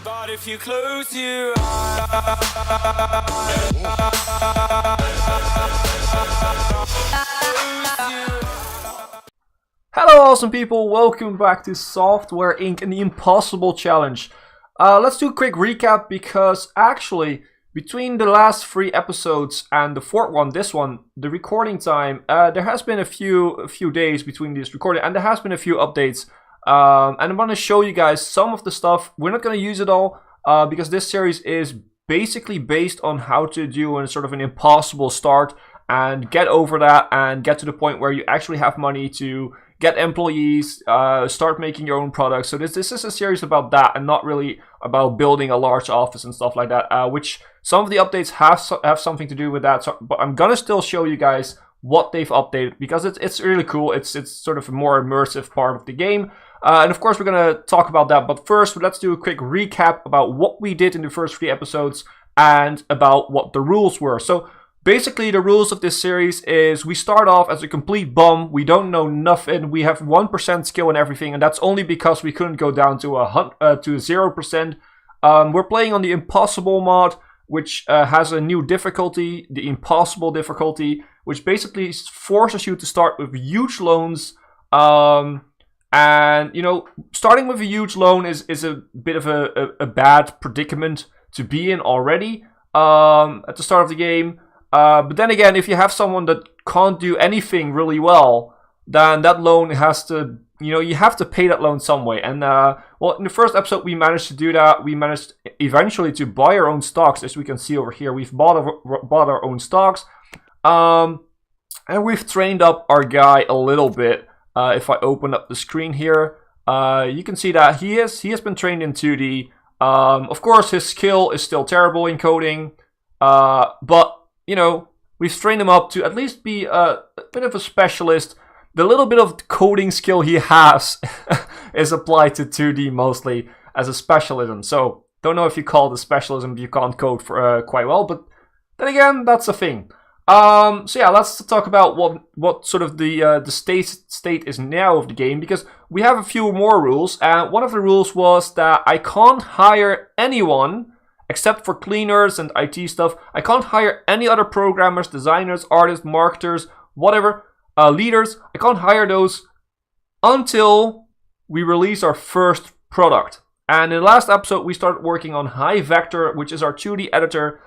But if you close your eyes, hello awesome people, welcome back to Software Inc. and the Impossible Challenge. Let's do a quick recap because actually between the last 3 episodes and the 4th one, this one, the recording time, there has been a few days between this recording and there has been a few updates. And I'm going to show you guys some of the stuff. We're not going to use it all because this series is basically based on how to do a sort of an impossible start and get over that and get to the point where you actually have money to get employees, start making your own products. So this is a series about that and not really about building a large office and stuff like that, which some of the updates have something to do with that. So, but I'm going to still show you guys what they've updated because it's really cool. It's sort of a more immersive part of the game. And of course, we're going to talk about that. But first, let's do a quick recap about what we did in the first 3 episodes and about what the rules were. So basically, the rules of this series is we start off as a complete bum. We don't know nothing. We have 1% skill and everything. And that's only because we couldn't go down to 0%. We're playing on the Impossible mod, which has a new difficulty, the Impossible difficulty, which basically forces you to start with huge loans. And, you know, starting with a huge loan is a bit of a bad predicament to be in already at the start of the game. But then again, if you have someone that can't do anything really well, then that loan has to, you know, you have to pay that loan some way. And, well, in the first episode, we managed to do that. We managed eventually to buy our own stocks, as we can see over here. We've bought our own stocks. And we've trained up our guy a little bit. If I open up the screen here, you can see that he has been trained in 2D. Of course, his skill is still terrible in coding, but you know, we've trained him up to at least be a bit of a specialist. The little bit of coding skill he has is applied to 2D mostly as a specialism. So don't know if you call it a specialism if you can't code for quite well, but then again, that's a thing. So yeah, let's talk about what sort of the state is now of the game, because we have a few more rules, and one of the rules was that I can't hire anyone except for cleaners and IT stuff. I can't hire any other programmers, designers, artists, marketers, whatever, leaders. I can't hire those until we release our first product. And in the last episode, we started working on High Vector, which is our 2D editor,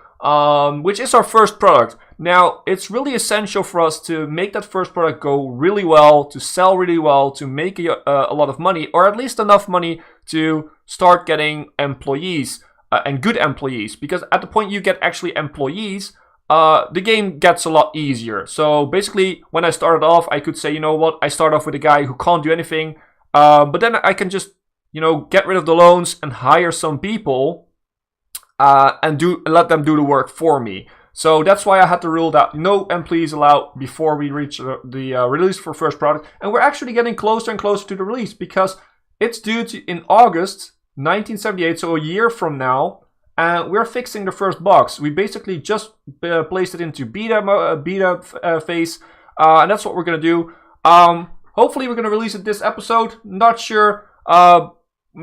which is our first product. Now, it's really essential for us to make that first product go really well, to sell really well, to make a lot of money, or at least enough money to start getting employees, and good employees. Because at the point you get actually employees, the game gets a lot easier. So basically, when I started off, I could say, you know what, I start off with a guy who can't do anything, but then I can just, you know, get rid of the loans and hire some people and let them do the work for me. So that's why I had to rule that no employees allowed before we reach the release for first product. And we're actually getting closer and closer to the release because it's due in August 1978, so a year from now. And we're fixing the first bugs. We basically just placed it into beta phase, and that's what we're gonna do. Hopefully, we're gonna release it this episode. Not sure.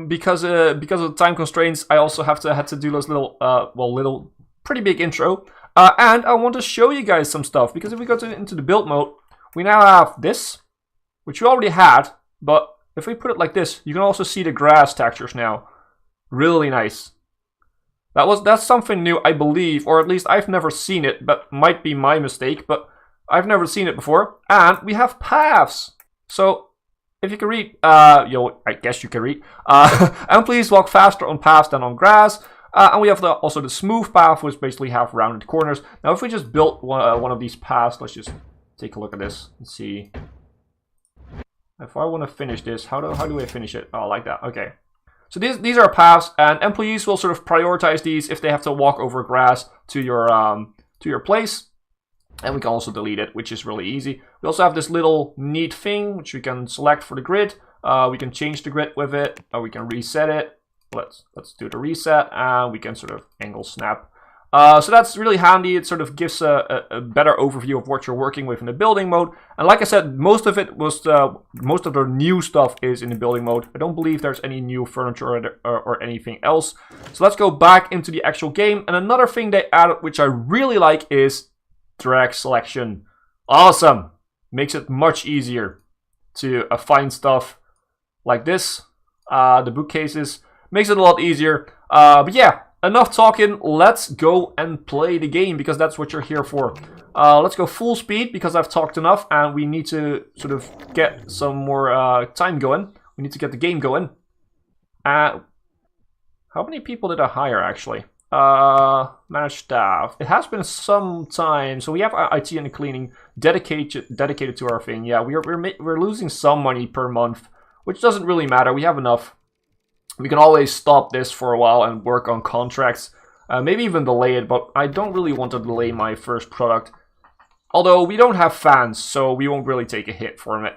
Because of the time constraints, I also had to do this little pretty big intro. And I want to show you guys some stuff, because if we go into the build mode, we now have this, which we already had, but if we put it like this, you can also see the grass textures now. Really nice. That's something new, I believe, or at least I've never seen it, but might be my mistake, but I've never seen it before. And we have paths. So if you can read, I guess you can read. And please walk faster on paths than on grass. And we have also the smooth path, which basically have rounded corners. Now, if we just built one of these paths, let's just take a look at this and see. If I want to finish this, how do I finish it? Oh, like that. Okay. So these are paths, and employees will sort of prioritize these if they have to walk over grass to your place. And we can also delete it, which is really easy. We also have this little neat thing, which we can select for the grid. We can change the grid with it, or we can reset it. Let's do the reset, and we can sort of angle snap. So that's really handy. It sort of gives a better overview of what you're working with in the building mode. And like I said, most of it was most of the new stuff is in the building mode. I don't believe there's any new furniture or anything else. So let's go back into the actual game. And another thing they added, which I really like, is drag selection. Awesome. Makes it much easier to find stuff like this. The bookcases. Makes it a lot easier. But yeah, enough talking. Let's go and play the game, because that's what you're here for. Let's go full speed, because I've talked enough and we need to sort of get some more time going. We need to get the game going. How many people did I hire, actually? Manage staff. It has been some time. So we have IT and cleaning dedicated to our thing. Yeah, we're losing some money per month, which doesn't really matter. We have enough. We can always stop this for a while and work on contracts. Maybe even delay it, but I don't really want to delay my first product. Although we don't have fans, so we won't really take a hit from it.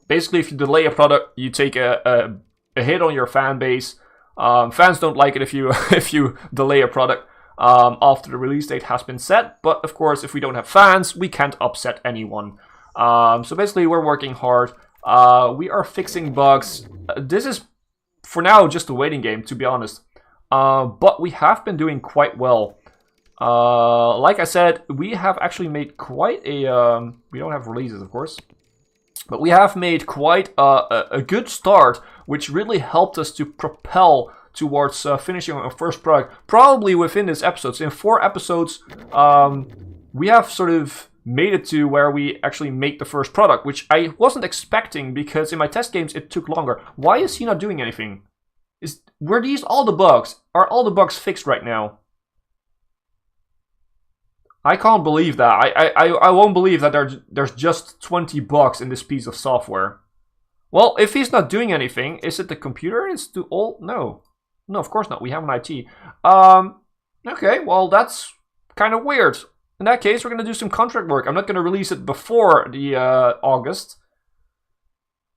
Basically, if you delay a product, you take a hit on your fan base. Fans don't like it if you if you delay a product after the release date has been set. But of course, if we don't have fans, we can't upset anyone. So basically, we're working hard. We are fixing bugs. This is, for now, just a waiting game, to be honest. But we have been doing quite well. Like I said, we have actually made quite a... we don't have releases, of course. But we have made quite a good start, which really helped us to propel towards finishing our first product. Probably within this episode. So in 4 episodes, we have sort of made it to where we actually make the first product, which I wasn't expecting, because in my test games it took longer. Why is he not doing anything? Were these all the bugs? Are all the bugs fixed right now? I can't believe that. I won't believe that there's just 20 bugs in this piece of software. Well, if he's not doing anything, is it the computer? Is too old? No. No, of course not. We have an IT. Okay, well, that's kind of weird. In that case, we're going to do some contract work. I'm not going to release it before the August.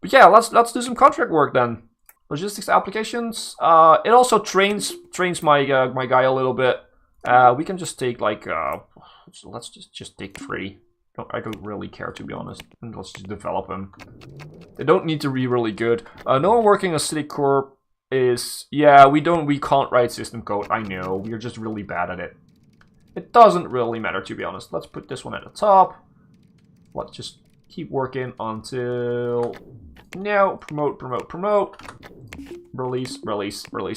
But yeah, let's do some contract work then. Logistics applications. It also trains my my guy a little bit. We can just take like let's just take 3. I don't really care, to be honest. And let's just develop them. They don't need to be really good. No one working on City Corp is, yeah, we can't write system code. I know, we're just really bad at it. It doesn't really matter, to be honest. Let's put this one at the top. Let's just keep working until now. Promote. Release.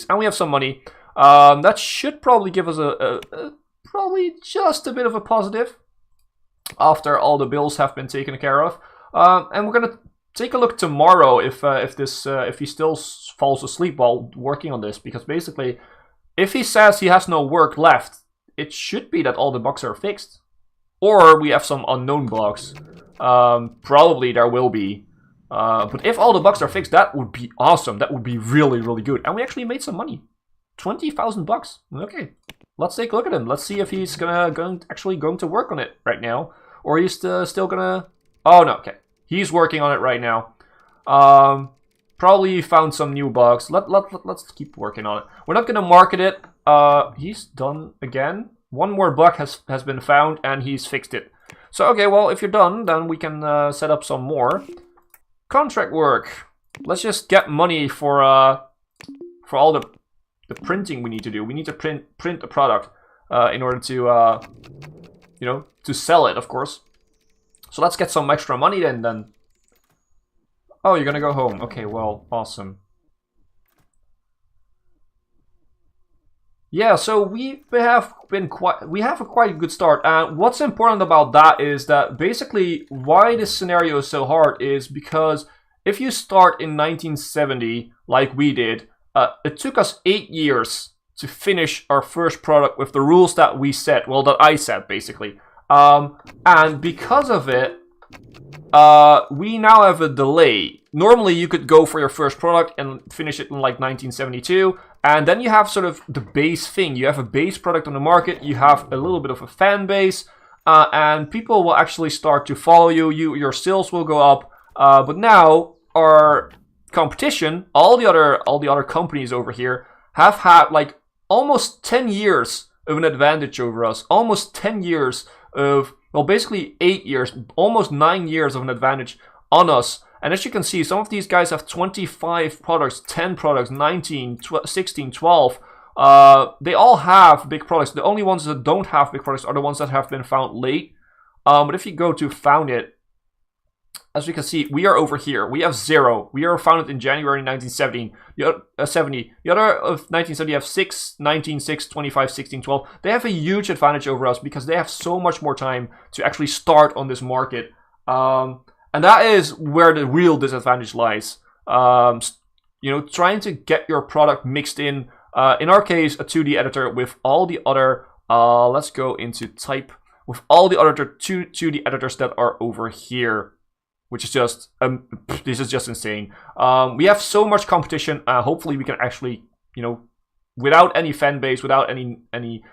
And we have some money. That should probably give us probably just a bit of a positive after all the bills have been taken care of. And we're gonna take a look tomorrow if he still falls asleep while working on this, because basically, if he says he has no work left, it should be that all the bugs are fixed, or we have some unknown bugs. Probably there will be. But if all the bugs are fixed, that would be awesome. That would be really, really good. And we actually made some money. 20,000 bucks. Okay, let's take a look at him. Let's see if he's actually going to work on it right now, or he's still gonna. Oh no, okay, he's working on it right now. Probably found some new bugs. Let's keep working on it. We're not gonna market it. He's done again. One more bug has been found, and he's fixed it. So okay, well, if you're done, then we can set up some more contract work. Let's just get money for all the printing we need to do. We need to print the product in order to to sell it, of course. So let's get some extra money then. Oh, you're gonna go home. Okay, well, awesome. Yeah, so we have a quite good start. And what's important about that is that basically why this scenario is so hard is because if you start in 1970 like we did, it took us 8 years to finish our first product with the rules that we set. Well, that I set, basically. And because of it, we now have a delay. Normally, you could go for your first product and finish it in like 1972. And then you have sort of the base thing. You have a base product on the market. You have a little bit of a fan base. And people will actually start to follow you. Your sales will go up. But now, our competition, all the other companies over here have had like almost 10 years of an advantage over us. Almost 10 years of, well, basically 8 years, almost 9 years of an advantage on us. And as you can see, some of these guys have 25 products, 10 products, 19, 16, 12, They all have big products. The only ones that don't have big products are the ones that have been found late. But if you go to found it, as you can see, we are over here. We have 0. We are founded in January 1970. The other of 1970 have 6, 19, 6, 25, 16, 12. They have a huge advantage over us because they have so much more time to actually start on this market. And that is where the real disadvantage lies. You know, trying to get your product mixed in our case, a 2D editor with all the other, let's go into type, with all the other 2D editors that are over here. Which is just, this is just insane. We have so much competition. Hopefully we can actually, you know, without any fan base, without any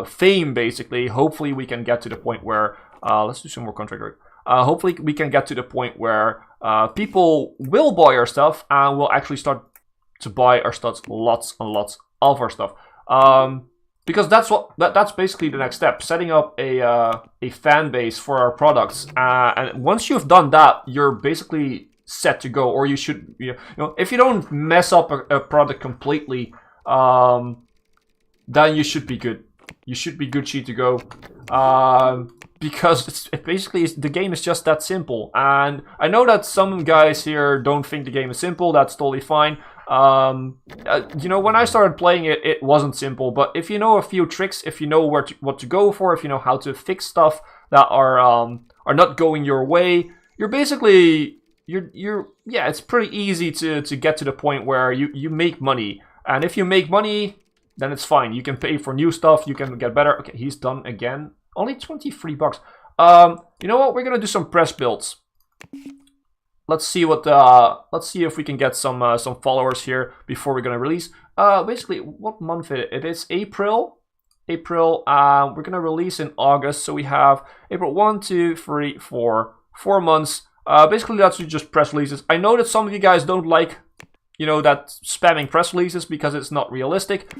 fame, basically, hopefully we can get to the point where, let's do some more contract work. Hopefully we can get to the point where people will buy our stuff and will actually start to buy our stuff, lots and lots of our stuff. Because that's basically the next step, setting up a fan base for our products. And once you've done that, you're basically set to go. Or you should, you know, if you don't mess up a product completely, then you should be good. You should be Gucci to go. Because basically the game is just that simple. And I know that some guys here don't think the game is simple. That's totally fine. You know, when I started playing it, it wasn't simple. But if you know a few tricks, if you know what to go for, if you know how to fix stuff that are not going your way, you're basically yeah, it's pretty easy to get to the point where you make money. And if you make money, then it's fine. You can pay for new stuff. You can get better. Okay, he's done again. Only 23 bucks. You know what? We're gonna do some press builds. Let's see what. Let's see if we can get some followers here before we're gonna release. Basically, what month it is? April. April. We're gonna release in August, so we have April 1, 2, 3, 4. 4 months. Basically, that's just press releases. I know that some of you guys don't like, you know, that spamming press releases because it's not realistic.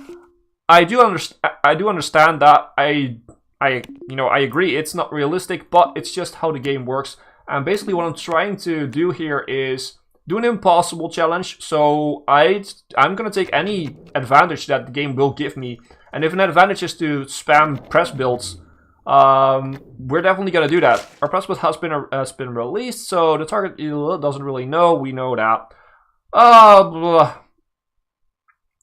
I do understand that. You know, I agree. It's not realistic, but it's just how the game works. And basically what I'm trying to do here is do an impossible challenge. So I'm going to take any advantage that the game will give me. And if an advantage is to spam press builds, we're definitely going to do that. Our press build has been released, so the target doesn't really know. We know that.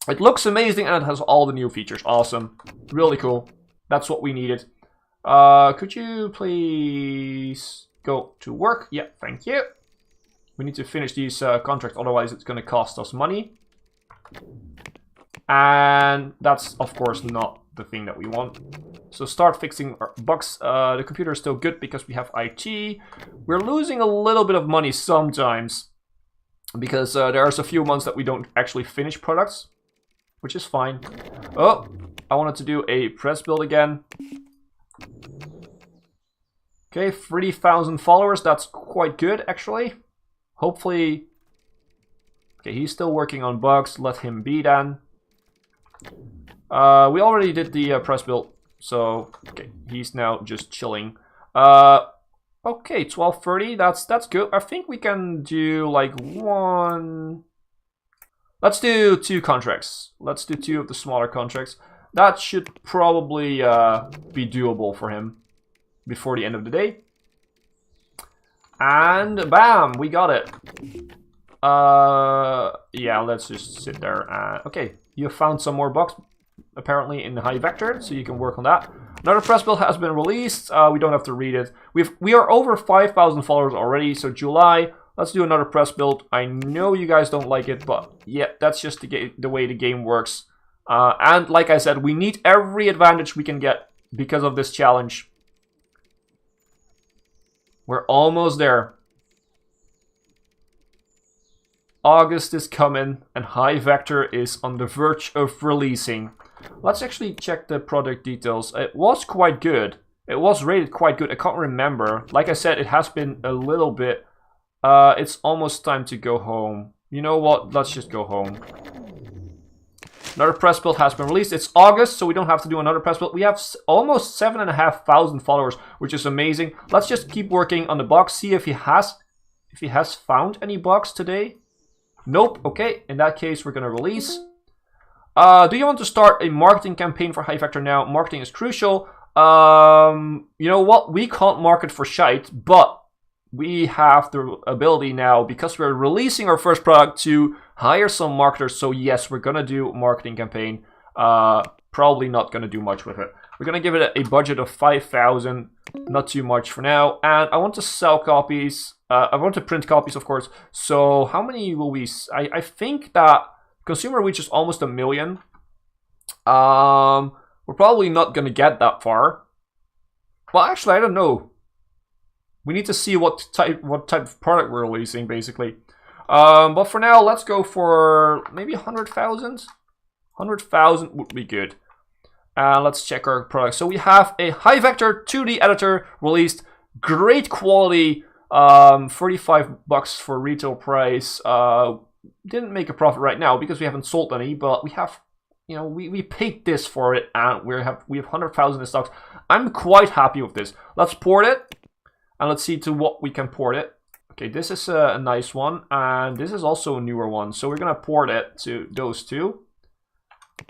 It looks amazing and it has all the new features. Awesome. Really cool. That's what we needed. Could you please go to work? Yeah, thank you. We need to finish these contracts, otherwise it's going to cost us money. And that's, of course, not the thing that we want. So start fixing our bugs. The computer is still good because we have IT. We're losing a little bit of money sometimes because there's a few months that we don't actually finish products, which is fine. Oh, I wanted to do a press build again. Okay, 30,000 followers. That's quite good, actually. Hopefully. Okay, he's still working on bugs. Let him be then. We already did the press build, so okay, he's now just chilling. Okay, 12:30. That's good. I think we can do like one. Let's do 2 contracts. Let's do 2 of the smaller contracts. That should probably be doable for him before the end of the day. And bam, we got it. Yeah, let's just sit there. Okay, you found some more bugs apparently in the high vector, so you can work on that. Another press build has been released. We don't have to read it. We are over 5,000 followers already, so July. Let's do another press build. I know you guys don't like it, but yeah, that's just the way the game works. And like I said, we need every advantage we can get because of this challenge. We're almost there. August is coming and High Vector is on the verge of releasing. Let's actually check the product details. It was quite good. It was rated quite good. I can't remember. Like I said, it has been a little bit. It's almost time to go home. You know what? Let's just go home. Another press build has been released. It's August, so we don't have to do another press build. We have almost 7,500 followers, which is amazing. Let's just keep working on the box. See if he has found any bugs today. Nope. Okay. In that case, we're gonna release. Do you want to start a marketing campaign for High Vector now? Marketing is crucial. You know what? We can't market for shite, but we have the ability now, because we're releasing our first product, to hire some marketers. So yes, we're gonna do a marketing campaign. Probably not gonna do much with it. We're gonna give it a budget of 5,000, not too much for now. And I want to sell copies. I want to print copies, of course. So how many will we? I think that consumer reach is almost 1 million. We're probably not gonna get that far. Well, actually, I don't know. We need to see what type of product we're releasing, basically. But for now, let's go for maybe 100,000. 100,000 would be good. Let's check our product. So we have a High Vector 2D editor released. Great quality. 35 bucks for retail price. Didn't make a profit right now because we haven't sold any, but we have, you know, we paid this for it, and we have 100,000 in stocks. I'm quite happy with this. Let's port it. And let's see to what we can port it. Okay, this is a nice one. And this is also a newer one. So we're going to port it to those two.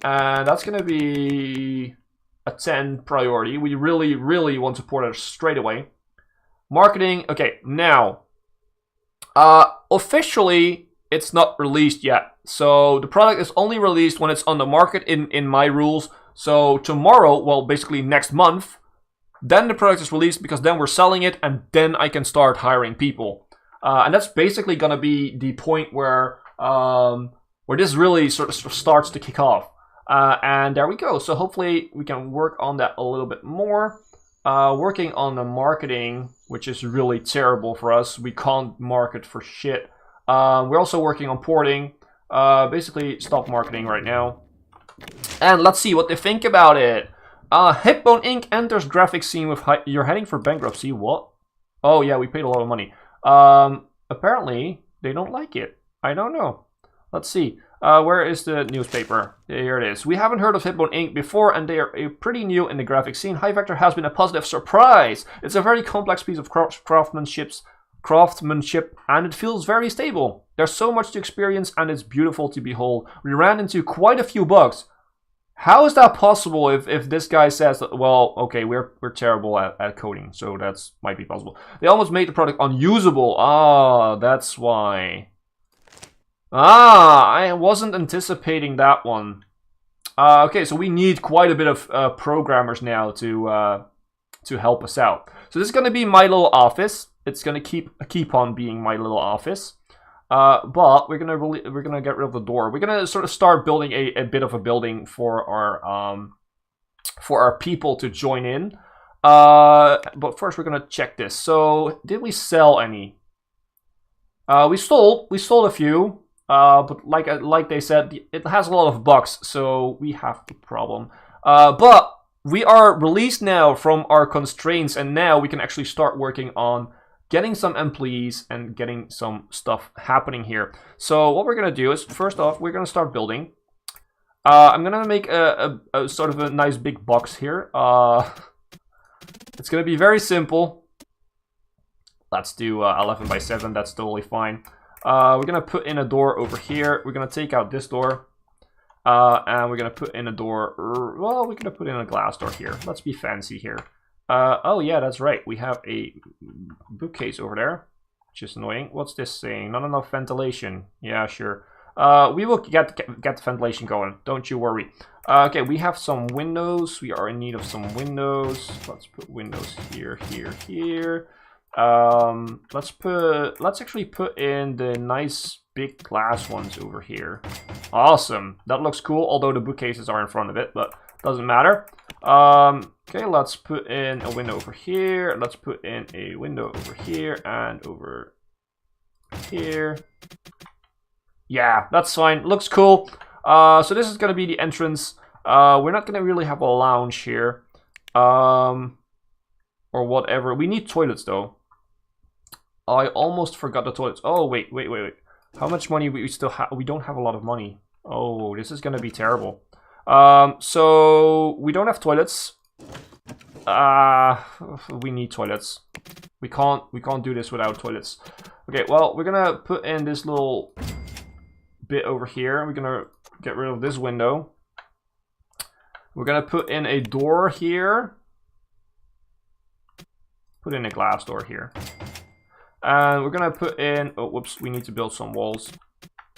And that's going to be a 10 priority. We really, really want to port it straight away. Marketing. Okay, now. Officially, it's not released yet. So the product is only released when it's on the market in my rules. So tomorrow, well, basically next month, then the product is released, because then we're selling it, and then I can start hiring people. And that's basically going to be the point where this really sort of starts to kick off. And there we go. So hopefully we can work on that a little bit more. Working on the marketing, which is really terrible for us. We can't market for shit. We're also working on porting. Basically, stop marketing right now. And let's see what they think about it. Hipbone Inc. enters graphic scene with you're heading for bankruptcy. What? Oh yeah, we paid a lot of money. Apparently they don't like it. I don't know. Let's see. Where is the newspaper? Here it is. We haven't heard of Hipbone Inc. before, and they are pretty new in the graphic scene. High Vector has been a positive surprise. It's a very complex piece of craftsmanship, and it feels very stable. There's so much to experience, and it's beautiful to behold. We ran into quite a few bugs. How is that possible if this guy says that, well, okay, we're terrible at coding, so that's might be possible. They almost made the product unusable. Ah, that's why. Ah, I wasn't anticipating that one. Okay, so we need quite a bit of programmers now to help us out. So this is going to be my little office. It's going to keep on being my little office. But we're gonna get rid of the door. We're gonna sort of start building a bit of a building for our people to join in. But first we're gonna check this. So did we sell any? We sold a few. But like they said, it has a lot of bugs, so we have a problem. But we are released now from our constraints, and now we can actually start working on getting some employees and getting some stuff happening here. So what we're gonna do is, first off, we're gonna start building. I'm gonna make a sort of a nice big box here. It's gonna be very simple. Let's do 11 by 7. That's totally fine. We're gonna put in a door over here. We're gonna take out this door, and we're gonna put in a door. Well, we're gonna put in a glass door here. Let's be fancy here. Oh yeah, that's right. We have a bookcase over there, which is annoying. What's this saying? Not enough ventilation. Yeah, sure. We will get the ventilation going. Don't you worry. Okay, we have some windows. We are in need of some windows. Let's put windows here, here, here. Let's actually put in the nice big glass ones over here. Awesome. That looks cool. Although the bookcases are in front of it, but doesn't matter. Okay, let's put in a window over here. Let's put in a window over here and over here. Yeah, that's fine. Looks cool. So this is gonna be the entrance. We're not gonna really have a lounge here, or whatever. We need toilets though. I almost forgot the toilets. Oh wait. How much money we still have? We don't have a lot of money. Oh, this is gonna be terrible. So we don't have toilets. We need toilets. We can't do this without toilets. Okay, well, we're gonna put in this little bit over here. We're gonna get rid of this window. We're gonna put in a door here. Put in a glass door here. And we're gonna put in, oh whoops, we need to build some walls.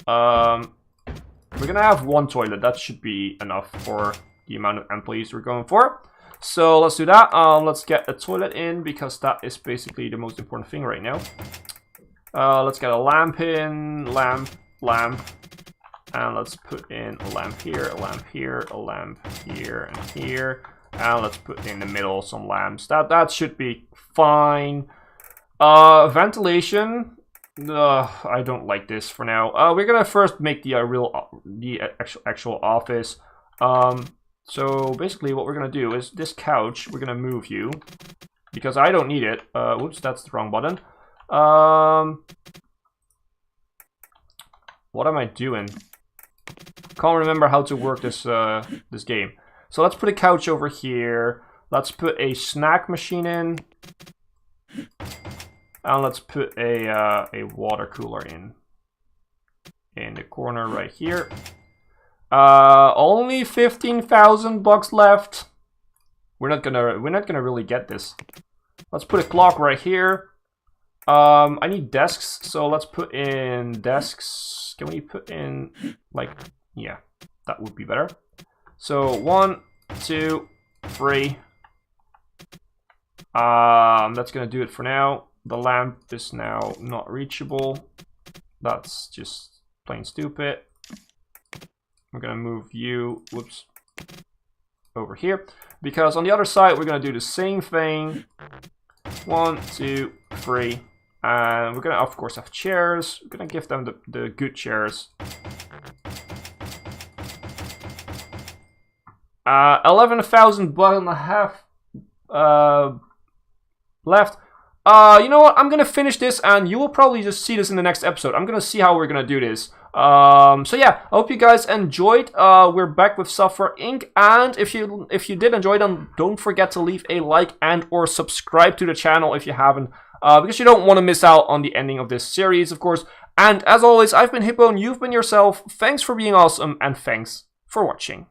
We're gonna have one toilet. That should be enough for the amount of employees we're going for. So let's do that. Let's get a toilet in because that is basically the most important thing right now. Let's get a lamp in, lamp, and let's put in a lamp here, a lamp here, a lamp here, and here, and let's put in the middle some lamps. That should be fine. Ventilation. I don't like this for now. We're gonna first make the actual office. So basically, what we're gonna do is this couch. We're gonna move you because I don't need it. Whoops, that's the wrong button. What am I doing? Can't remember how to work this this game. So let's put a couch over here. Let's put a snack machine in. And let's put a water cooler in the corner right here. Only 15,000 bucks left. We're not gonna really get this. Let's put a clock right here. I need desks, so let's put in desks. Can we put in like, yeah, that would be better. So 1, 2, 3. That's gonna do it for now. The lamp is now not reachable. That's just plain stupid. We're gonna move you, whoops, over here. Because on the other side, we're gonna do the same thing. 1, 2, 3. And we're gonna, of course, have chairs. We're gonna give them the good chairs. 11,000 bucks and a half left. You know what? I'm gonna finish this, and you will probably just see this in the next episode. I'm gonna see how we're gonna do this. So yeah, I hope you guys enjoyed. We're back with Software Inc. And if you did enjoy them, don't forget to leave a like and or subscribe to the channel if you haven't, because you don't want to miss out on the ending of this series, of course. And as always, I've been Hipbone, you've been yourself. Thanks for being awesome, and thanks for watching.